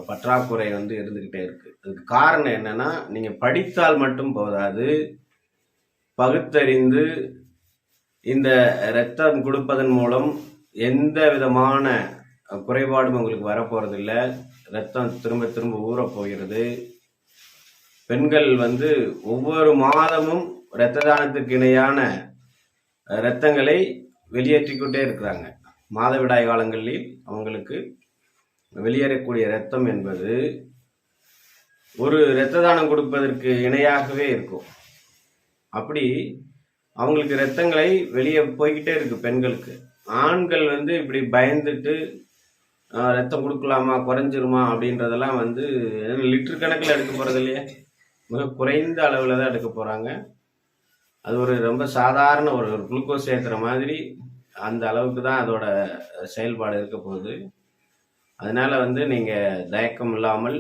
பற்றாக்குறை இருந்துகிட்டே இருக்கு. அதுக்கு காரணம் என்னன்னா, நீங்க படித்தால் மட்டும் போதாது, பகுத்தறிந்து இந்த இரத்தம் கொடுப்பதன் மூலம் எந்த விதமான குறைபாடும் உங்களுக்கு வரப்போறது இல்லை. ரத்தம் திரும்ப திரும்ப ஊறப் போகிறது. பெண்கள் ஒவ்வொரு மாதமும் இரத்த தானத்துக்கு இணையான இரத்தங்களை வெளியேற்றிக்கொண்டே இருக்கிறாங்க. மாதவிடாய் காலங்களில் அவங்களுக்கு வெளியேறக்கூடிய இரத்தம் என்பது ஒரு இரத்த தானம் கொடுப்பதற்கு இணையாகவே இருக்கும். அப்படி அவங்களுக்கு இரத்தங்களை வெளியே போய்கிட்டே இருக்கு பெண்களுக்கு. ஆண்கள் இப்படி பயந்துட்டு ரத்தம் கொடுக்கலாமா, குறைஞ்சிருமா அப்படின்றதெல்லாம் லிட்டர் கணக்கில் எடுக்க போறது இல்லையா, மிக குறைந்த அளவில் தான் எடுக்க போறாங்க. அது ஒரு ரொம்ப சாதாரண ஒரு குளுக்கோஸ் ஏற்றுற மாதிரி அந்த அளவுக்கு தான் அதோட செயல்பாடு இருக்க போகுது. அதனால நீங்க தயக்கம் இல்லாமல்